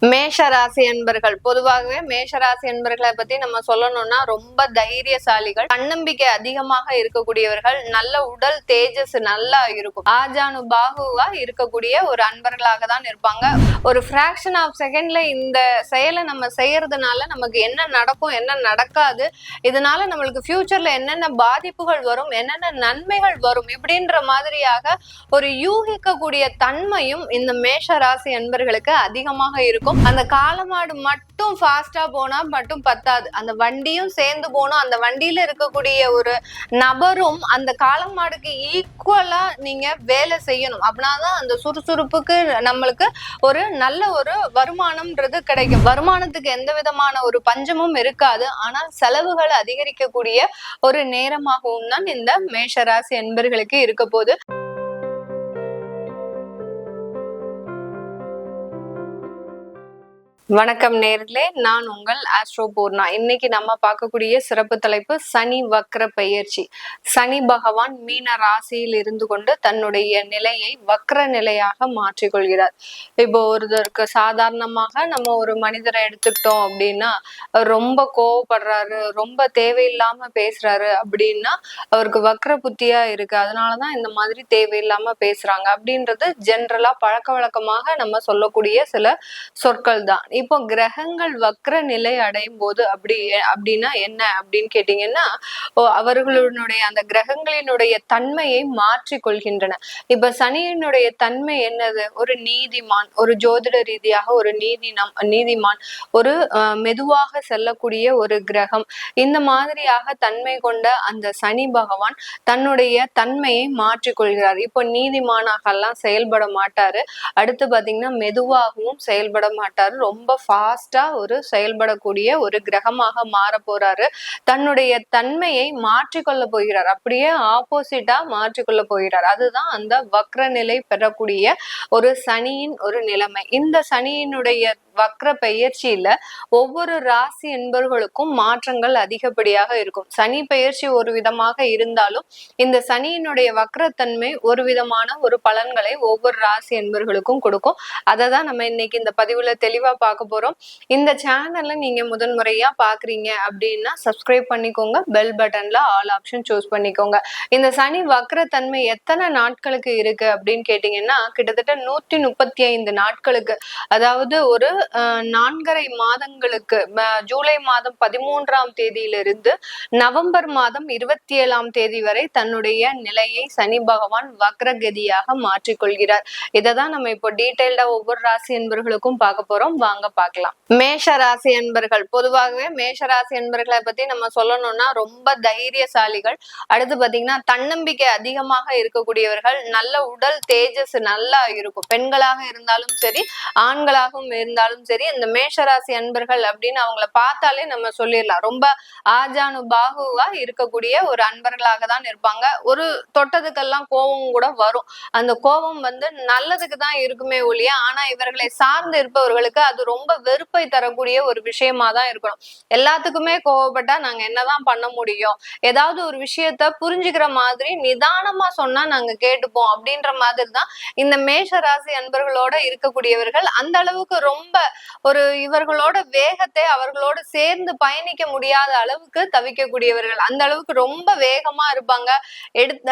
மேஷ ராசி என்பர்கள் பொதுவாகவே மேஷராசி என்பர்களை பத்தி நம்ம சொல்லணும்னா ரொம்ப தைரியசாலிகள், தன்னம்பிக்கை அதிகமாக இருக்கக்கூடியவர்கள், நல்ல உடல் தேஜஸ் நல்லா இருக்கும், ஆஜானு பாகுவா இருக்கக்கூடிய ஒரு அன்பர்களாக தான் இருப்பாங்க. ஒரு ஃபிராக்ஷன் ஆஃப் செகண்ட்ல இந்த செயலை நம்ம செய்யறதுனால நமக்கு என்ன நடக்கும் என்ன நடக்காது, இதனால நம்மளுக்கு ஃபியூச்சர்ல என்னென்ன பாதிப்புகள் வரும் என்னென்ன நன்மைகள் வரும் இப்படின்ற மாதிரியாக ஒரு யூகிக்கக்கூடிய தன்மையும் இந்த மேஷ ராசி என்பர்களுக்கு அதிகமாக இருக்கும். அந்த காளமாடு மட்டும் ஃபாஸ்டா போனா மட்டும் பத்தாது, அந்த வண்டியும் சேர்ந்து போகணும். அந்த வண்டியில இருக்கக்கூடிய ஒரு நபரும் அந்த காளமாடுக்கு ஈக்குவலா நீங்க வேலை செய்யணும். அப்படின்னாதான் அந்த சுறுசுறுப்புக்கு நம்மளுக்கு ஒரு நல்ல ஒரு வருமானம்ன்றது கிடைக்கும். வருமானத்துக்கு எந்த விதமான ஒரு பஞ்சமும் இருக்காது, ஆனால் செலவுகள் அதிகரிக்கக்கூடிய ஒரு நேரமாகவும் தான் இந்த மேஷராசி என்பர்களுக்கு இருக்க போது. வணக்கம் நேர்களே, நான் உங்கள் ஆஸ்ட்ரோ பூர்ணா. இன்னைக்கு நம்ம பார்க்கக்கூடிய சிறப்பு தலைப்பு சனி வக்ர பெயர்ச்சி. சனி பகவான் மீன ராசியில் இருந்து கொண்டு தன்னுடைய நிலையை வக்ர நிலையாக மாற்றிக்கொள்கிறார். இப்போ ஒருத்தருக்கு சாதாரணமாக நம்ம ஒரு மனிதரை எடுத்துக்கிட்டோம் அப்படின்னா, ரொம்ப கோவப்படுறாரு, ரொம்ப தேவையில்லாம பேசுறாரு அப்படின்னா அவருக்கு வக்ர புத்தியா இருக்கு, அதனாலதான் இந்த மாதிரி தேவையில்லாம பேசுறாங்க அப்படின்றது ஜென்ரலா பழக்க வழக்கமாக நம்ம சொல்லக்கூடிய சில சொற்கள் தான். இப்போ கிரகங்கள் வக்ர நிலை அடையும் போது அப்படின்னா என்ன அப்படின்னு கேட்டீங்கன்னா, அவர்களுடைய அந்த கிரகங்களினுடைய தன்மையை மாற்றி கொள்கின்றன. இப்ப சனியினுடைய தன்மை என்னது? ஒரு நீதிமான், ஒரு ஜோதிட ரீதியாக ஒரு நீதிமான், ஒரு மெதுவாக செல்லக்கூடிய ஒரு கிரகம். இந்த மாதிரியாக தன்மை கொண்ட அந்த சனி பகவான் தன்னுடைய தன்மையை மாற்றிக்கொள்கிறார். இப்போ நீதிமானாக எல்லாம் செயல்பட மாட்டாரு, அடுத்து பாத்தீங்கன்னா மெதுவாகவும் செயல்பட மாட்டாரு, ரொம்ப ஃபாஸ்டா ஒரு செயல்படக்கூடிய ஒரு கிரகமாக மாற போறாரு. தன்னுடைய தன்மையை மாற்றிக்கொள்ள போகிறார், அப்படியே ஆப்போசிட்டா மாற்றிக்கொள்ள போகிறார். அதுதான் அந்த வக்ர நிலை பெறக்கூடிய ஒரு சனியின் ஒரு நிலைமை. இந்த சனியினுடைய வக்ர பெயர்ச்சியில ஒவ்வொரு ராசி என்பவர்களுக்கும் மாற்றங்கள் அதிகப்படியாக இருக்கும். சனி பெயர்ச்சி ஒரு விதமாக இருந்தாலும் இந்த சனியினுடைய வக்ரத்தன்மை ஒரு விதமான ஒரு பலன்களை ஒவ்வொரு ராசி என்பவர்களுக்கும் கொடுக்கும். அதை தான் நம்ம இன்னைக்கு இந்த பதிவுல தெளிவா பார்க்க போறோம். இந்த சேனல்ல நீங்க முதன்முறையா பாக்குறீங்க அப்படின்னா சப்ஸ்கிரைப் பண்ணிக்கோங்க, பெல் பட்டன்ல ஆல் ஆப்ஷன் சூஸ் பண்ணிக்கோங்க. இந்த சனி வக்ரத்தன்மை எத்தனை நாட்களுக்கு இருக்கு அப்படின்னு கேட்டீங்கன்னா, கிட்டத்தட்ட 135 நாட்களுக்கு, அதாவது ஒரு 4.5 மாதங்களுக்கு, ஜூலை மாதம் 13ஆம் தேதியிலிருந்து நவம்பர் மாதம் 27ஆம் தேதி வரை தன்னுடைய நிலையை சனி பகவான் வக்ரகதியாக மாற்றிக்கொள்கிறார். இதைதான் நம்ம இப்போ டீடைல்டா ஒவ்வொரு ராசி என்பவர்களுக்கும் பார்க்க போறோம். வாங்க பார்க்கலாம். மேஷ ராசி என்பர்கள் பொதுவாகவே மேஷராசி என்பர்களை பத்தி நம்ம சொல்லணும்னா ரொம்ப தைரியசாலிகள், அடுத்து பாத்தீங்கன்னா தன்னம்பிக்கை அதிகமாக இருக்கக்கூடியவர்கள், நல்ல உடல் தேஜஸ் நல்லா இருக்கும். பெண்களாக இருந்தாலும் சரி ஆண்களாகவும் இருந்தாலும் சரி, இந்த மேஷராசி அன்பர்கள் அப்படின்னு அவங்கள பார்த்தாலே நம்ம சொல்லிடலாம், ரொம்ப ஆஜானு பாகுவா இருக்கக்கூடிய ஒரு அன்பர்களாக தான் இருப்பாங்க. ஒரு தொட்டதுக்கெல்லாம் கோபம் கூட வரும். அந்த கோபம் நல்லதுக்கு தான் இருக்குமே ஒழிய, ஆனா இவர்களை சார்ந்து இருப்பவர்களுக்கு அது ரொம்ப வெறுப்பை தரக்கூடிய ஒரு விஷயமா தான் இருக்கணும். எல்லாத்துக்குமே கோவப்பட்டா நாங்க என்னதான் பண்ண முடியும், ஏதாவது ஒரு விஷயத்த புரிஞ்சுக்கிற மாதிரி நிதானமா சொன்னா நாங்க கேட்டுப்போம் அப்படின்ற மாதிரி தான் இந்த மேஷ ராசி அன்பர்களோட இருக்கக்கூடியவர்கள். அந்த அளவுக்கு ரொம்ப ஒரு இவர்களோட வேகத்தை அவர்களோட சேர்ந்து பயணிக்க முடியாத அளவுக்கு தவிக்கக்கூடியவர்கள். அந்த அளவுக்கு ரொம்ப வேகமா இருப்பாங்க.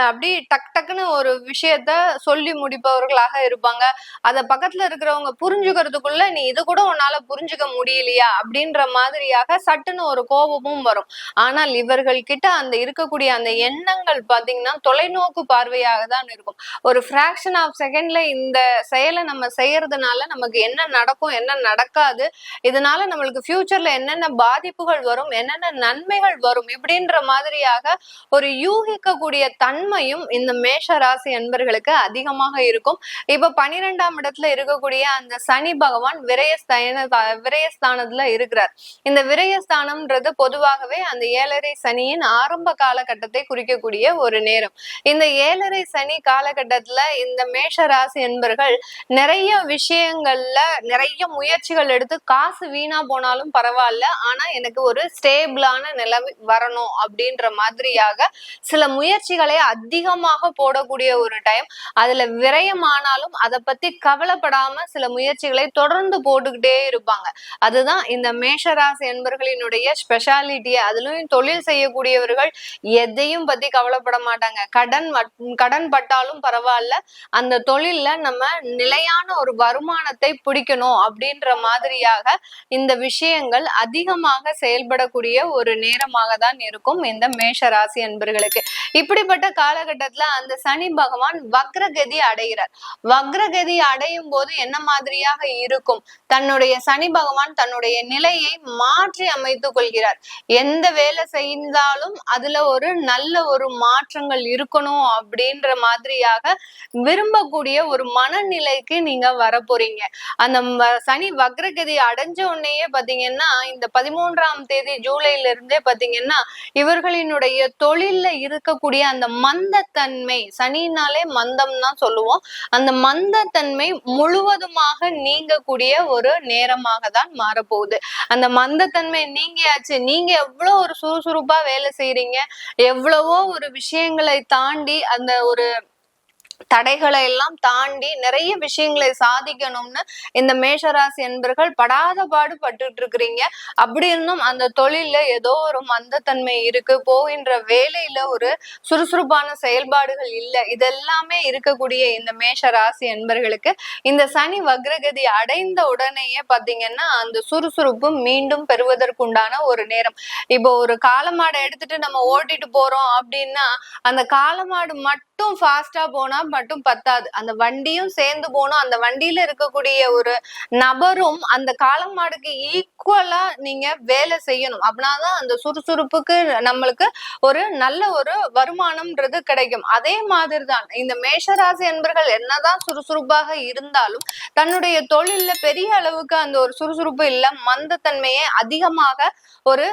அப்படி டக் டக்குன்னு ஒரு விஷயத்த சொல்லி முடிப்பவர்களாக இருப்பாங்க. அத பக்கத்துல இருக்கிறவங்க புரிஞ்சுக்கிறதுக்குள்ள நீ இது கூட உன்னால புரிஞ்சுக்க முடியலையா அப்படின்ற மாதிரியாக சட்டுன்னு ஒரு கோபமும் வரும். ஆனால் இவர்கள் கிட்ட அந்த இருக்கக்கூடிய அந்த எண்ணங்கள் பாத்தீங்கன்னா தொலைநோக்கு பார்வையாக தான் இருக்கும். ஒரு ஃபிராக்ஷன் ஆஃப் செகண்ட்ல இந்த செயலை நம்ம செய்யறதுனால நமக்கு என்ன நடக்கும் என்ன நடக்காது, இதனால நம்மளுக்கு ஃபியூச்சர்ல என்னென்ன பாதிப்புகள் வரும் என்னென்ன நன்மைகள் வரும் இப்படின்ற மாதிரியாக ஒரு யூகிக்கக்கூடிய தன்மையும் இந்த மேஷ ராசி என்பர்களுக்கு அதிகமாக இருக்கும். இப்ப 12ஆம் இடத்துல இருக்கக்கூடிய அந்த சனி பகவான் விரயஸ்தானத்துல இருக்கிறார். இந்த விரயஸ்தானம்ன்றது பொதுவாகவே அந்த 7.5 சனியின் ஆரம்ப காலகட்டத்தை குறிக்கக்கூடிய ஒரு நேரம். இந்த 7.5 சனி காலகட்டத்துல இந்த மேஷ ராசி என்பர்கள் நிறைய விஷயங்கள்ல நிறைய முயற்சிகள் எடுத்து காசு வீணா போனாலும் பரவாயில்ல, ஆனா எனக்கு ஒரு ஸ்டேபிளான நிலைமை வரணும் அப்படின்ற மாதிரியாக சில முயற்சிகளை அதிகமாக போடக்கூடிய ஒரு டைம். அதுல விரயமானாலும் அதை பத்தி கவலைப்படாம சில முயற்சிகளை தொடர்ந்து போட்டுக்கிட்டே போட்டுக்கிட்டே இருப்பாங்க. அதுதான் இந்த மேஷராசி என்பர்களினுடைய ஸ்பெஷாலிட்டியே. அதிலும் தொழில் செய்யக்கூடியவர்கள் எதையும் பத்தி கவலைப்பட மாட்டாங்க. கடன் பட்டாலும் பரவாயில்ல, அந்த தொழில்ல நம்ம நிலையான ஒரு வருமானத்தை பிடிக்கணும் அப்படின்ற மாதிரியாக இந்த விஷயங்கள் அதிகமாக செயல்படக்கூடிய ஒரு நேரமாக தான் இருக்கும் இந்த மேஷ ராசி அன்பர்களுக்கு. இப்படிப்பட்ட காலகட்டத்துல அந்த சனி பகவான் வக்ரகதி அடைகிறார். வக்ரகதி அடையும் போது என்ன மாதிரியாக இருக்கும்? தன்னுடைய சனி பகவான் தன்னுடைய நிலையை மாற்றி அமைத்துக் கொள்கிறார். எந்த வேலை செய்தாலும் அதுல ஒரு நல்ல ஒரு மாற்றங்கள் இருக்கணும் அப்படின்ற மாதிரியாக விரும்பக்கூடிய ஒரு மனநிலைக்கு நீங்க வரப்போறீங்க. அந்த சனி வக்ரகதி அடைஞ்ச உடனேயே பாத்தீங்கன்னா இந்த 13ஆம் தேதி ஜூலைல இருந்தே பாத்தீங்கன்னா இவர்களினுடைய தொழில்ல இருக்கக்கூடிய அந்த மந்தத்தன்மை, சனினாலே மந்தம் தான் சொல்லுவோம், அந்த மந்தத்தன்மை முழுவதுமாக நீங்கக்கூடிய ஒரு நேரமாக தான் மாறப்போகுது. அந்த மந்தத்தன்மை நீங்கியாச்சு. நீங்க எவ்வளவு ஒரு சுறுசுறுப்பா வேலை செய்யறீங்க, எவ்வளவோ ஒரு விஷயங்களை தாண்டி அந்த ஒரு தடைகளை எல்லாம் தாண்டி நிறைய விஷயங்களை சாதிக்கணும்னு இந்த மேஷராசி என்பர்கள் படாத பாடு பட்டுட்டு இருக்கிறீங்க. அப்படி இருந்தும் அந்த தொழில ஏதோ ஒரு மந்தத்தன்மை இருக்கு, போகின்ற வேலையில ஒரு சுறுசுறுப்பான செயல்பாடுகள் இல்லை. இதெல்லாமே இருக்கக்கூடிய இந்த மேஷராசி என்பர்களுக்கு இந்த சனி வக்ரகதி அடைந்த உடனேயே பாத்தீங்கன்னா அந்த சுறுசுறுப்பு மீண்டும் பெறுவதற்குண்டான ஒரு நேரம். இப்போ ஒரு காளமாடை எடுத்துட்டு நம்ம ஓட்டிட்டு போறோம் அப்படின்னா அந்த காளமாடு மட்டும் ஃபாஸ்டா போனா மட்டும் பத்தாது, அந்த வண்டியும் சேர்ந்து போகணும். அந்த வண்டியில இருக்கக்கூடிய ஒரு நபரும் அந்த காளமாடுக்கு ஈக்குவலா நீங்க வேலை செய்யணும். அப்படின்னாதான் அந்த சுறுசுறுப்புக்கு நம்மளுக்கு ஒரு நல்ல ஒரு வருமானம்ன்றது கிடைக்கும். அதே மாதிரிதான் இந்த மேஷராசி என்பர்கள் என்னதான் சுறுசுறுப்பாக இருந்தாலும் தன்னுடைய தொழில்ல பெரிய அளவுக்கு அந்த ஒரு சுறுசுறுப்பு இல்ல, மந்தத்தன்மையை அதிகமாக ஒரு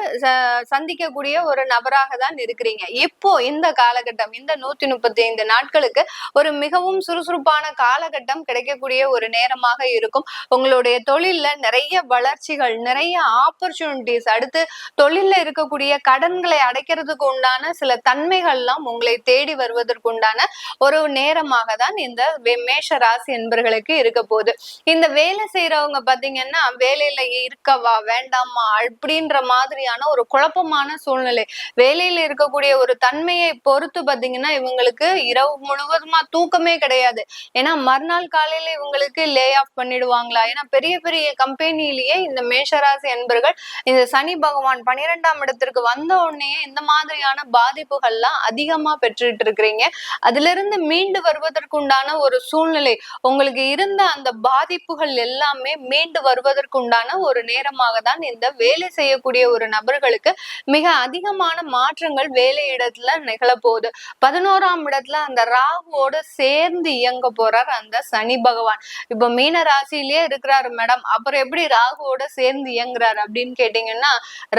சந்திக்கக்கூடிய ஒரு நபராக தான் இருக்கிறீங்க. இப்போ இந்த காலகட்டம், இந்த 135 நாட்களுக்கு ஒரு மிகவும் சுறுசுறுப்பான காலகட்டம் கிடைக்கக்கூடிய ஒரு நேரமாக இருக்கும். உங்களுடைய தொழில்ல நிறைய வளர்ச்சிகள், நிறைய ஆப்பர்ச்சுனிட்டிஸ், அடுத்து தொழில்ல இருக்கக்கூடிய கடன்களை அடைக்கிறதுக்கு உண்டான சில தன்மைகள்லாம் உங்களை தேடி வருவதற்கு உண்டான ஒரு நேரமாக தான் இந்த மேஷ ராசி என்பர்களுக்கு இருக்க போகுது. இந்த வேலை செய்யறவங்க பாத்தீங்கன்னா வேலையில இருக்கவா வேண்டாமா அப்படின்ற மாதிரியான ஒரு குழப்பமான சூழ்நிலை, வேலையில இருக்கக்கூடிய ஒரு தன்மையை பொறுத்து பாத்தீங்கன்னா இவங்களுக்கு இரவு முழுவதுமா தூக்கமே கிடையாது. ஏன்னா மறுநாள் காலையில இவங்களுக்கு லே ஆஃப் பண்ணிடுவாங்களா? ஏன்னா பெரிய பெரிய கம்பெனிலேயே இந்த மேஷராசி என்பர்கள் இந்த சனி பகவான் 12ஆம் இடத்திற்கு வந்த உடனே இந்த மாதிரியான பாதிப்புகள்லாம் அதிகமா பெற்றுட்டு இருக்கிறீங்க. அதுல இருந்து மீண்டு வருவதற்குண்டான ஒரு சூழ்நிலை, உங்களுக்கு இருந்த அந்த பாதிப்புகள் எல்லாமே மீண்டு வருவதற்குண்டான ஒரு நேரமாக தான் இந்த வேலை செய்யக்கூடிய ஒரு நபர்களுக்கு மிக அதிகமான மாற்றங்கள் வேலை இடத்துல நிகழப்போகுது. 11ஆம் இடத்துல அந்த ராகுவோட சேர்ந்து இயங்க போறார் அந்த சனி பகவான். இப்ப மீன ராசியிலேயே இருக்கிறாரு மேடம், அப்புறம் எப்படி ராகுவோட சேர்ந்து இயங்குறாரு அப்படின்னு கேட்டீங்கன்னா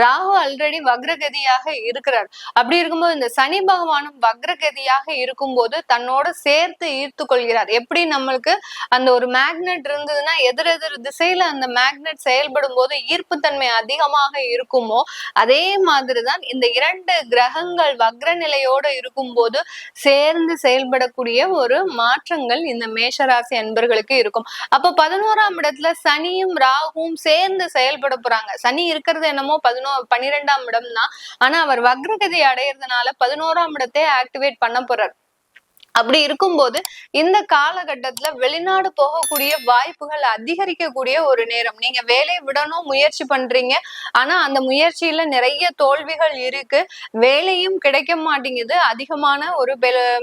ராகு ஆல்ரெடி வக்ரகதியாக இருக்கிறார். அப்படி இருக்கும்போது இந்த சனி பகவானும் வக்ரகதியாக இருக்கும்போது தன்னோட சேர்த்து ஈர்த்து கொள்கிறார். எப்படி நம்மளுக்கு அந்த ஒரு மேக்னெட் இருந்ததுன்னா எதிரெதிர் திசையில அந்த மேக்னெட் செயல்படும் போது ஈர்ப்புத்தன்மை அதிகமாக இருக்குமோ அதே மாதிரிதான் இந்த 2 கிரகங்கள் வக்ர நிலையோடு இருக்கும் போது சேர்ந்து செயல்படக்கூடிய ஒரு மாற்றங்கள் இந்த மேஷராசி அன்பர்களுக்கு இருக்கும். அப்ப 11ஆம் இடத்துல சனியும் ராகுவும் சேர்ந்து செயல்பட போறாங்க. சனி இருக்கிறது என்னமோ 12ஆம் இடம் தான், ஆனா அவர் வக்ரகதி அடையிறதுனால 11ஆம் இடத்தை ஆக்டிவேட் பண்ண போறார். அப்படி இருக்கும்போது இந்த காலகட்டத்துல வெளிநாடு போகக்கூடிய வாய்ப்புகள் அதிகரிக்கக்கூடிய ஒரு நேரம். நீங்க வேலையை விடணும் முயற்சி பண்றீங்க, ஆனா அந்த முயற்சியில நிறைய தோல்விகள் இருக்கு, வேலையும் கிடைக்க மாட்டேங்குது அதிகமான ஒரு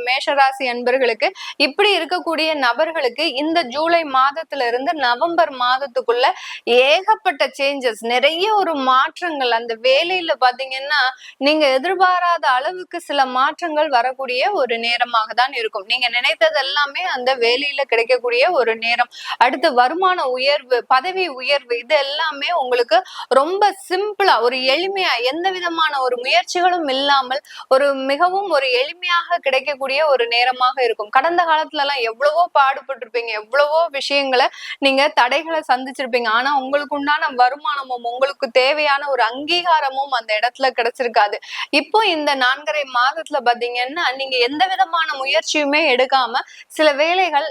மேஷராசி அன்பர்களுக்கு. இப்படி இருக்கக்கூடிய நபர்களுக்கு இந்த ஜூலை மாதத்துல இருந்து நவம்பர் மாதத்துக்குள்ள ஏகப்பட்ட சேஞ்சஸ், நிறைய ஒரு மாற்றங்கள் அந்த வேலையில பாத்தீங்கன்னா நீங்க எதிர்பாராத அளவுக்கு சில மாற்றங்கள் வரக்கூடிய ஒரு நேரமாக தான் இருக்கும். நீங்க நினைத்தது எல்லாமே அந்த வேலையில கிடைக்கக்கூடிய ஒரு நேரம். அடுத்து வருமான உயர்வு, பதவி உயர்வு, இது எல்லாமே உங்களுக்கு ரொம்ப சிம்பிளா ஒரு எளிமையா எந்த விதமான ஒரு முயற்சிகளும் இல்லாமல் ஒரு மிகவும் ஒரு எளிமையாக கிடைக்கக்கூடிய ஒரு நேரமாக இருக்கும். கடந்த காலத்துல எல்லாம் எவ்வளவோ பாடுபட்டிருப்பீங்க, எவ்வளவோ விஷயங்களை நீங்க தடைகளை சந்திச்சிருப்பீங்க, ஆனா உங்களுக்கு உண்டான வருமானமும் உங்களுக்கு தேவையான ஒரு அங்கீகாரமும் அந்த இடத்துல கிடைச்சிருக்காது. இப்போ இந்த 4.5 மாதத்துல பாத்தீங்கன்னா நீங்க எந்த விதமான முயற்சி முயற்சியுமே எடுக்காம சில வேலைகள்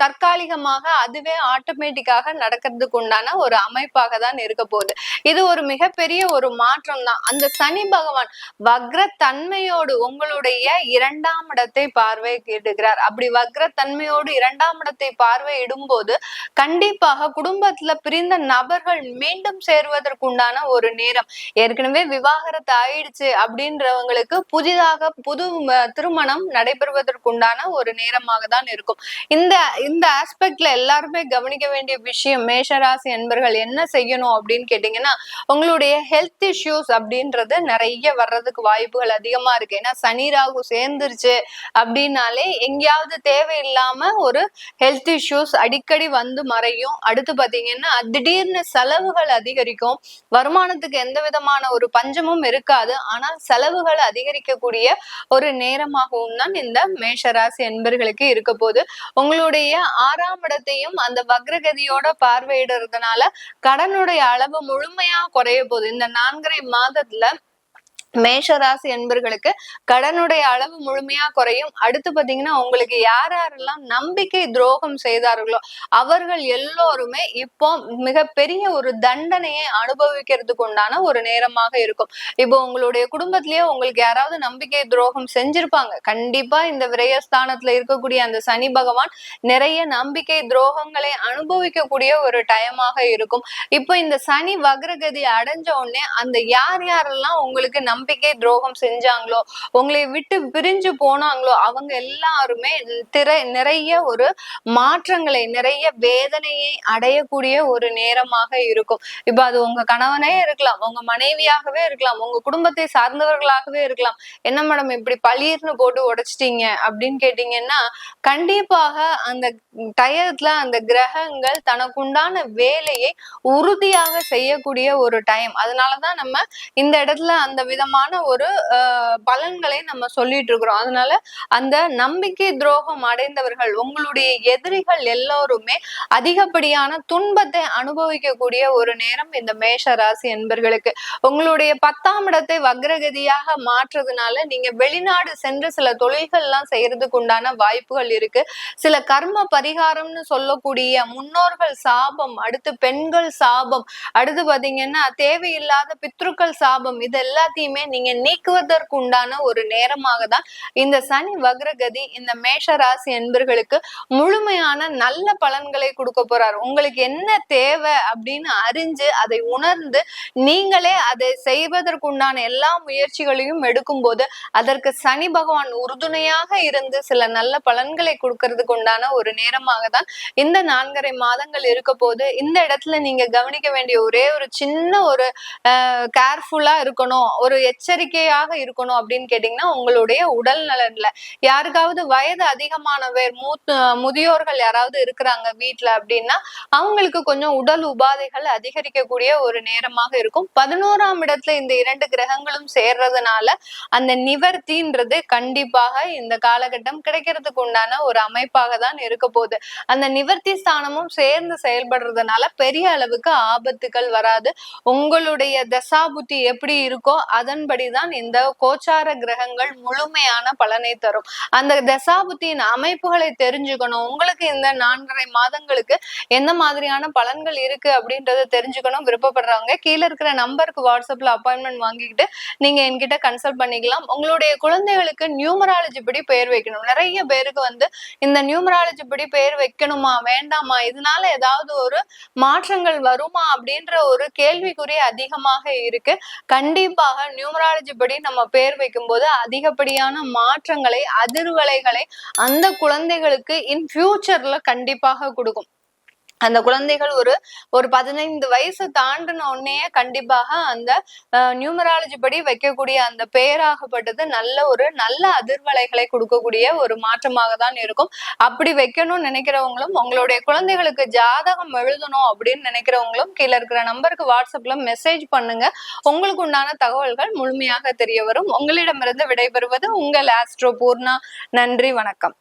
தற்காலிகமாக அதுவே ஆட்டோமேட்டிக்காக நடக்கிறதுக்கு உண்டான ஒரு அமைப்பாக தான் இருக்க போகுது. இது ஒரு மிகப்பெரிய ஒரு மாற்றம் தான். அந்த சனி பகவான் வக்ர தன்மையோடு உங்களுடைய 2ஆம் இடத்தை பார்வையிடுகிறார். அப்படி வக்ர தன்மையோடு 2ஆம் இடத்தை பார்வையிடும் போது கண்டிப்பாக குடும்பத்துல பிரிந்த நபர்கள் மீண்டும் சேருவதற்குண்டான ஒரு நேரம். ஏற்கனவே விவாகரத்து ஆயிடுச்சு அப்படின்றவங்களுக்கு புதிதாக புது திருமணம் நடைபெறுவதற்குண்டான ஒரு நேரமாக தான் இருக்கும். இந்த இந்த ஆஸ்பெக்ட்ல எல்லாருமே கவனிக்க வேண்டிய விஷயம், மேஷராசி என்பர்கள் என்ன செய்யணும் அப்படின்னு கேட்டீங்கன்னா, உங்களுடைய ஹெல்த் இஷ்யூஸ் அப்படின்றது நிறைய வர்றதுக்கு வாய்ப்புகள் அதிகமா இருக்கு. ஏன்னா சனி ராகு சேர்ந்துருச்சு அப்படின்னாலே எங்கேயாவது தேவையில்லாம ஒரு ஹெல்த் இஷ்யூஸ் அடிக்கடி வந்து மறையும். அடுத்து பாத்தீங்கன்னா திடீர்னு செலவுகள் அதிகரிக்கும். வருமானத்துக்கு எந்த விதமான ஒரு பஞ்சமும் இருக்காது, ஆனால் செலவுகள் அதிகரிக்கக்கூடிய ஒரு நேரமாகவும் தான் இந்த மேஷராசி என்பர்களுக்கு இருக்க போது. உங்களுடைய 6ஆம் இடத்தையும் அந்த வக்ரகதியோட பார்வையிடுறதுனால கடனுடைய அளவு முழுமையா குறைய போகுது. இந்த 4.5 மாதத்துல மேஷராசி என்பர்களுக்கு கடனுடைய அளவு முழுமையா குறையும். அடுத்து பாத்தீங்கன்னா உங்களுக்கு யாரெல்லாம் நம்பிக்கை துரோகம் செய்தார்களோ அவர்கள் எல்லோருமே இப்போ மிகப்பெரிய ஒரு தண்டனையை அனுபவிக்கிறதுக்கு உண்டான ஒரு நேரமாக இருக்கும். இப்போ உங்களுடைய குடும்பத்திலேயே உங்களுக்கு யாராவது நம்பிக்கை துரோகம் செஞ்சிருப்பாங்க. கண்டிப்பா இந்த விரயஸ்தானத்துல இருக்கக்கூடிய அந்த சனி பகவான் நிறைய நம்பிக்கை துரோகங்களை அனுபவிக்கக்கூடிய ஒரு டைமாக இருக்கும். இப்போ இந்த சனி வக்ரகதி அடைஞ்ச உடனே அந்த யாரெல்லாம் உங்களுக்கு நம்பிக்கை துரோகம் செஞ்சாங்களோ, உங்களை விட்டு பிரிஞ்சு போனாங்களோ அவங்க எல்லாருமே நிறைய ஒரு மாற்றங்களை, நிறைய வேதனையை அடையக்கூடிய ஒரு நேரமாக இருக்கும். இப்ப அது உங்க கணவனே இருக்கலாம், உங்க மனைவியாகவே இருக்கலாம், உங்க குடும்பத்தை சார்ந்தவர்களாகவே இருக்கலாம். என்ன மேடம் இப்படி பளீர்னு போட்டு உடைச்சிட்டீங்க அப்படின்னு கேட்டீங்கன்னா, கண்டிப்பாக அந்த டயத்துல அந்த கிரகங்கள் தனக்குண்டான வேலையை உறுதியாக செய்யக்கூடிய ஒரு டைம். அதனாலதான் நம்ம இந்த இடத்துல அந்த விதமான ஒரு பலன்களை நம்ம சொல்லிட்டு இருக்கிறோம். அதனால அந்த நம்பிக்கை துரோகம் அடைந்தவர்கள், உங்களுடைய எதிரிகள் எல்லோருமே அதிகப்படியான துன்பத்தை அனுபவிக்கக்கூடிய ஒரு நேரம் இந்த மேஷ ராசி என்பர்களுக்கு. உங்களுடைய 10ஆம் இடத்தை வக்ரகதியாக மாற்றுறதுனால நீங்க வெளிநாடு சென்று சில தொழில்கள் எல்லாம் செய்யறதுக்கு உண்டான வாய்ப்புகள் இருக்கு. சில கர்ம பரிகாரம்னு சொல்லக்கூடிய முன்னோர்கள் சாபம், அடுத்து பெண்கள் சாபம், அடுத்து பாத்தீங்கன்னா தேவையில்லாத பித்ருக்கள் சாபம், இது எல்லாத்தையுமே நீங்க நீக்குவதற்கு உண்டான ஒரு நேரமாக தான் இந்த சனி வக்ரகதி இந்த மேஷ ராசி என்பர்களுக்கு முழுமையான நல்ல பலன்களை கொடுக்க போறார். உங்களுக்கு என்ன தேவை அப்படின்னு அறிஞ்சு அதை உணர்ந்து நீங்களே அதை செய்வதற்குண்டான எல்லா முயற்சிகளையும் எடுக்கும் போது அதற்கு சனி பகவான் உறுதுணையாக இருந்து சில நல்ல பலன்களை கொடுக்கறதுக்கு உண்டான ஒரு நேரமாக தான் இந்த 4.5 மாதங்கள் இருக்க போது. இந்த இடத்துல நீங்க கவனிக்க வேண்டிய ஒரே ஒரு சின்ன ஒரு கேர்ஃபுல்லா இருக்கணும், ஒரு எச்சரிக்கையாக இருக்கணும் அப்படின்னு கேட்டீங்கன்னா, உங்களுடைய உடல் நலன்ல யாருக்காவது வயது அதிகமானவர் முதியோர்கள் யாராவது இருக்கிறாங்க வீட்டுல அப்படின்னா அவங்களுக்கு கொஞ்சம் உடல் உபாதைகள் அதிகரிக்கக்கூடிய ஒரு நேரமாக இருக்கும். 11ஆம் இடத்துல இந்த 2 கிரகங்களும் சேர்றதுனால அந்த நிவர்த்தின்றது கண்டிப்பாக இந்த காலகட்டம் கிடைக்கிறதுக்கு உண்டான ஒரு அமைப்பாக தான் இருக்க போகுது. அந்த நிவர்த்தி ஸ்தானமும் சேர்ந்து செயல்படுறதுனால பெரிய அளவுக்கு ஆபத்துகள் வராது. உங்களுடைய தசாபுத்தி எப்படி இருக்கோ அதன்படிதான் இந்த கோச்சார கிரகங்கள் முழுமையான பலனை தரும். அந்த தசாபுத்தியின் அமைப்புகளை தெரிஞ்சுக்கணும். உங்களுக்கு இந்த 4.5 மாதங்களுக்கு எந்த மாதிரியான பலன்கள் இருக்கு அப்படின்றத தெரிஞ்சுக்கணும் விருப்பப்படுறவங்க கீழே இருக்கிற நம்பருக்கு வாட்ஸ்அப்ல அப்பாயின்மெண்ட் வாங்கிக்கிட்டு நீங்க என்கிட்ட கன்சல்ட் பண்ணிக்கலாம். உங்களுடைய குழந்தைகளுக்கு நியூமராலஜி படி பெயர் வைக்கணும். நிறைய பேருக்கு இந்த நியூமராலஜி படி பெயர் வைக்கணுமா வேண்டாமா, இதனால ஏதாவது ஒரு மாற்றங்கள் வருமா அப்படின்ற ஒரு கேள்விக்குறி அதிகமாக இருக்கு. கண்டிப்பாக நியூமராலஜி படி நம்ம பேர் வைக்கும் போது அதிகப்படியான மாற்றங்களை, அதிர்வலைகளை அந்த குழந்தைகளுக்கு இன் ஃபியூச்சர்ல கண்டிப்பாக கொடுக்கும். அந்த குழந்தைகள் ஒரு 15 வயசு தாண்டின உடனே கண்டிப்பாக அந்த நியூமராலஜி படி வைக்கக்கூடிய அந்த பெயராகப்பட்டது நல்ல அதிர்வலைகளை கொடுக்கக்கூடிய ஒரு மாற்றமாக தான் இருக்கும். அப்படி வைக்கணும்னு நினைக்கிறவங்களும், உங்களுடைய குழந்தைகளுக்கு ஜாதகம் எழுதணும் அப்படின்னு நினைக்கிறவங்களும் கீழே இருக்கிற நம்பருக்கு வாட்ஸ்அப்ல மெசேஜ் பண்ணுங்க. உங்களுக்கு உண்டான தகவல்கள் முழுமையாக தெரிய வரும். உங்களிடமிருந்து விடைபெறுவது உங்கள் ஆஸ்ட்ரோ பூர்ணா. நன்றி, வணக்கம்.